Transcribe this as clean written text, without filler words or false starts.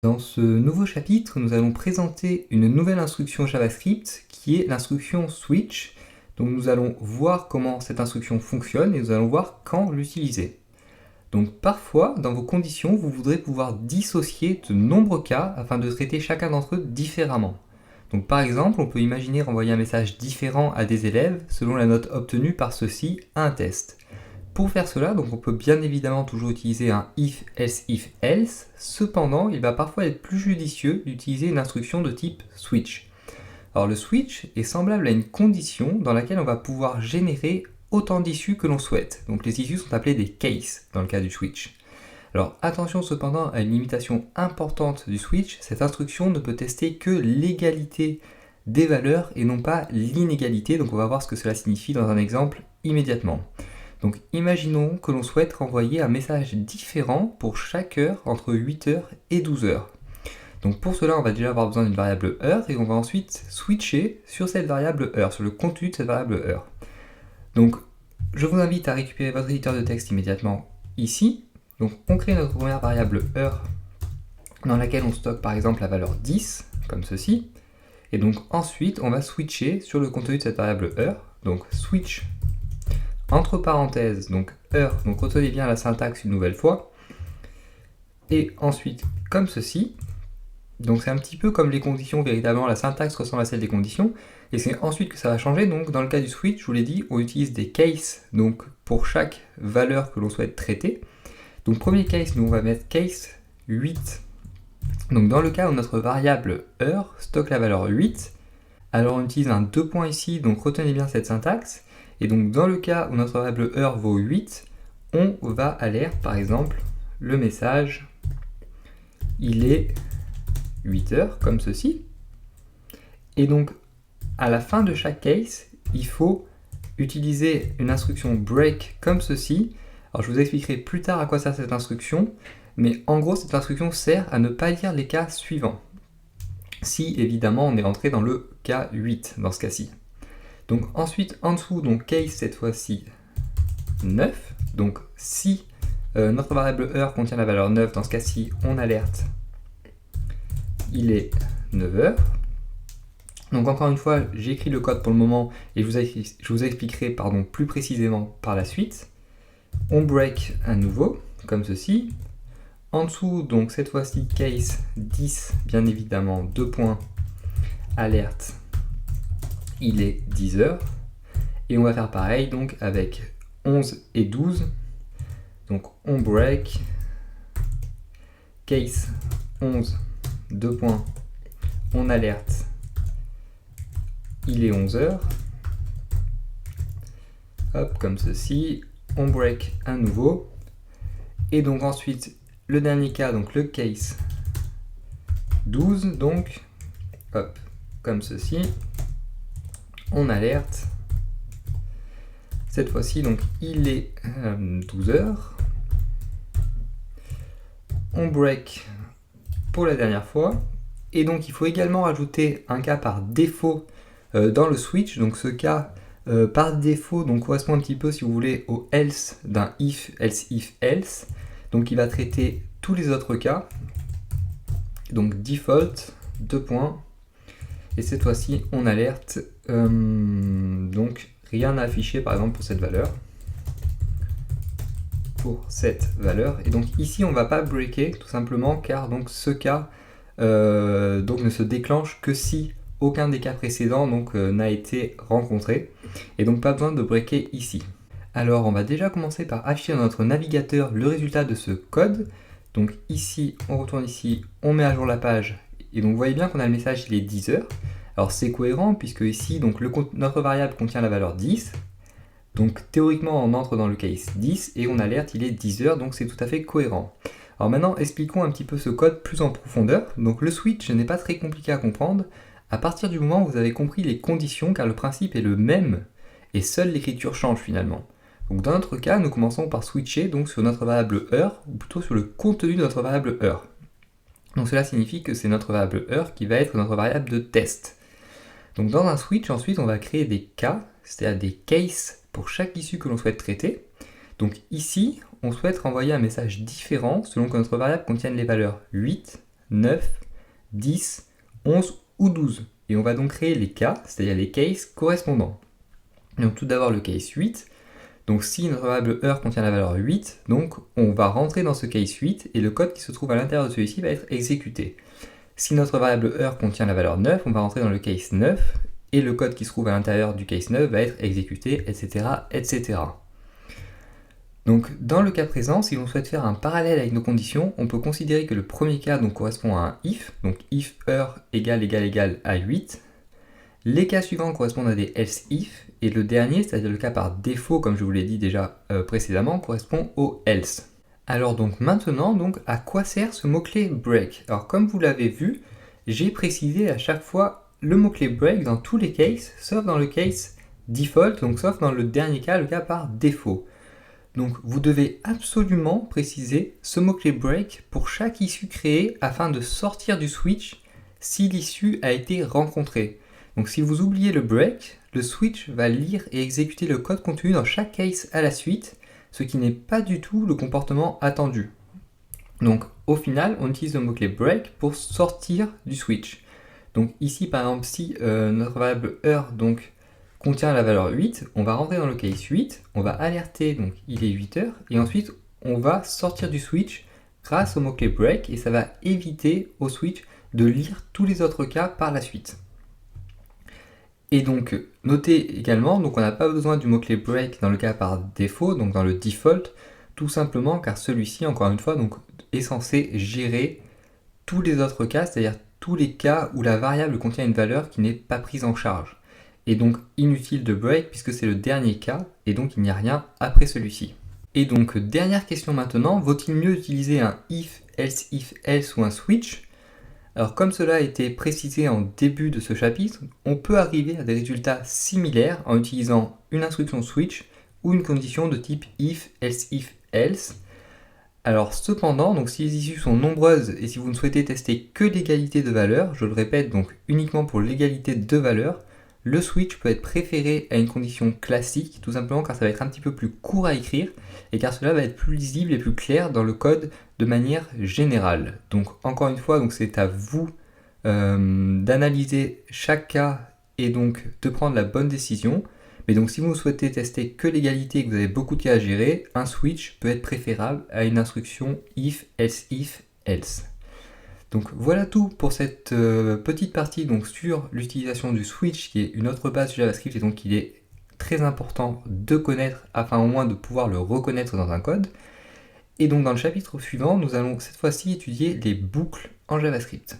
Dans ce nouveau chapitre, nous allons présenter une nouvelle instruction JavaScript qui est l'instruction switch. Donc nous allons voir comment cette instruction fonctionne et nous allons voir quand l'utiliser. Donc parfois, dans vos conditions, vous voudrez pouvoir dissocier de nombreux cas afin de traiter chacun d'entre eux différemment. Donc par exemple, on peut imaginer renvoyer un message différent à des élèves selon la note obtenue par ceux-ci à un test. Pour faire cela, donc on peut bien évidemment toujours utiliser un if, else, if, else. Cependant, il va parfois être plus judicieux d'utiliser une instruction de type switch. Alors le switch est semblable à une condition dans laquelle on va pouvoir générer autant d'issues que l'on souhaite. Donc les issues sont appelées des cases dans le cas du switch. Alors attention cependant à une limitation importante du switch, cette instruction ne peut tester que l'égalité des valeurs et non pas l'inégalité, donc on va voir ce que cela signifie dans un exemple immédiatement. Donc imaginons que l'on souhaite renvoyer un message différent pour chaque heure entre 8h et 12h. Donc pour cela, on va déjà avoir besoin d'une variable heure et on va ensuite switcher sur cette variable heure, sur le contenu de cette variable heure. Donc je vous invite à récupérer votre éditeur de texte immédiatement ici. Donc on crée notre première variable heure dans laquelle on stocke par exemple la valeur 10, comme ceci. Et donc ensuite, on va switcher sur le contenu de cette variable heure. Donc switch entre parenthèses, donc heure, donc retenez bien la syntaxe une nouvelle fois, et ensuite comme ceci, donc c'est un petit peu comme les conditions, véritablement la syntaxe ressemble à celle des conditions, et c'est ensuite que ça va changer. Donc dans le cas du switch, je vous l'ai dit, on utilise des cases, donc pour chaque valeur que l'on souhaite traiter. Donc premier case, nous on va mettre case 8, donc dans le cas où notre variable heure stocke la valeur 8, alors on utilise un 2 points ici, donc retenez bien cette syntaxe. Et donc dans le cas où notre variable heure vaut 8, on va alerte par exemple le message il est 8 heures comme ceci. Et donc à la fin de chaque case, il faut utiliser une instruction break comme ceci. Alors je vous expliquerai plus tard à quoi sert cette instruction, mais en gros cette instruction sert à ne pas lire les cas suivants. Si évidemment on est entré dans le cas 8 dans ce cas-ci. Donc ensuite, en dessous, donc case cette fois-ci 9. Donc si notre variable heure contient la valeur 9, dans ce cas-ci, on alerte il est 9h. Donc encore une fois, j'écris le code pour le moment et je vous expliquerai plus précisément par la suite. On break à nouveau, comme ceci. En dessous, donc cette fois-ci, case 10, bien évidemment, 2 points, alerte il est 10h. Et on va faire pareil donc avec 11 et 12. Donc on break, case 11, 2 points, on alerte, il est 11h. Hop, comme ceci, on break à nouveau. Et donc ensuite, le dernier cas, donc le case 12, donc, hop, comme ceci, on alerte. Cette fois-ci, donc, il est 12h. On break pour la dernière fois. Et donc, il faut également ajouter un cas par défaut dans le switch. Donc, ce cas par défaut donc, correspond un petit peu, si vous voulez, au else d'un if, else, if, else. Donc, il va traiter tous les autres cas. Donc, default, 2 points. Et cette fois-ci, on alerte. Donc, rien à afficher, par exemple, pour cette valeur. Et donc ici, on ne va pas breaker, tout simplement, car donc, ce cas donc, ne se déclenche que si aucun des cas précédents n'a été rencontré. Et donc, pas besoin de breaker ici. Alors, on va déjà commencer par afficher dans notre navigateur le résultat de ce code. Donc ici, on retourne ici, on met à jour la page. Et donc, vous voyez bien qu'on a le message, il est 10h. Alors c'est cohérent puisque ici, donc, notre variable contient la valeur 10. Donc théoriquement, on entre dans le case 10 et on alerte, il est 10h, donc c'est tout à fait cohérent. Alors maintenant, expliquons un petit peu ce code plus en profondeur. Donc le switch n'est pas très compliqué à comprendre. À partir du moment où vous avez compris les conditions, car le principe est le même, et seule l'écriture change finalement. Donc dans notre cas, nous commençons par switcher donc, sur notre variable heure, ou plutôt sur le contenu de notre variable heure. Donc cela signifie que c'est notre variable heure qui va être notre variable de test. Donc dans un switch, ensuite, on va créer des cas, c'est-à-dire des cases pour chaque issue que l'on souhaite traiter. Donc ici, on souhaite renvoyer un message différent selon que notre variable contienne les valeurs 8, 9, 10, 11 ou 12. Et on va donc créer les cas, c'est-à-dire les cases correspondants. Donc tout d'abord le case 8. Donc si notre variable heure contient la valeur 8, donc on va rentrer dans ce case 8 et le code qui se trouve à l'intérieur de celui-ci va être exécuté. Si notre variable heure contient la valeur 9, on va rentrer dans le case 9 et le code qui se trouve à l'intérieur du case 9 va être exécuté, etc., etc. Donc dans le cas présent, si l'on souhaite faire un parallèle avec nos conditions, on peut considérer que le premier cas donc, correspond à un if, donc if heure égale à 8. Les cas suivants correspondent à des else if, et le dernier, c'est-à-dire le cas par défaut, comme je vous l'ai dit déjà précédemment, correspond au else. Alors donc maintenant, à quoi sert ce mot-clé break? Alors comme vous l'avez vu, j'ai précisé à chaque fois le mot-clé break dans tous les cases, sauf dans le case default, donc sauf dans le dernier cas, le cas par défaut. Donc vous devez absolument préciser ce mot-clé break pour chaque issue créée afin de sortir du switch si l'issue a été rencontrée. Donc si vous oubliez le break, le switch va lire et exécuter le code contenu dans chaque case à la suite, ce qui n'est pas du tout le comportement attendu. Donc au final, on utilise le mot-clé break pour sortir du switch. Donc ici par exemple, si notre variable heure contient la valeur 8, on va rentrer dans le case 8, on va alerter, donc il est 8 heures, et ensuite on va sortir du switch grâce au mot-clé break, et ça va éviter au switch de lire tous les autres cas par la suite. Et donc, notez également, on n'a pas besoin du mot-clé break dans le cas par défaut, donc dans le default, tout simplement car celui-ci, encore une fois, est censé gérer tous les autres cas, c'est-à-dire tous les cas où la variable contient une valeur qui n'est pas prise en charge. Et donc, inutile de break puisque c'est le dernier cas, et donc il n'y a rien après celui-ci. Et donc, dernière question maintenant, vaut-il mieux utiliser un if, else ou un switch? Alors comme cela a été précisé en début de ce chapitre, on peut arriver à des résultats similaires en utilisant une instruction switch ou une condition de type if, else. Alors cependant, si les issues sont nombreuses et si vous ne souhaitez tester que l'égalité de valeurs, je le répète donc uniquement pour l'égalité de valeurs, le switch peut être préféré à une condition classique, tout simplement car ça va être un petit peu plus court à écrire et car cela va être plus lisible et plus clair dans le code de manière générale. Donc encore une fois, c'est à vous d'analyser chaque cas et donc de prendre la bonne décision. Mais donc si vous souhaitez tester que l'égalité et que vous avez beaucoup de cas à gérer, un switch peut être préférable à une instruction if, else. Donc voilà tout pour cette petite partie sur l'utilisation du switch qui est une autre base JavaScript et donc il est très important de connaître afin au moins de pouvoir le reconnaître dans un code. Et donc dans le chapitre suivant, nous allons cette fois-ci étudier les boucles en JavaScript.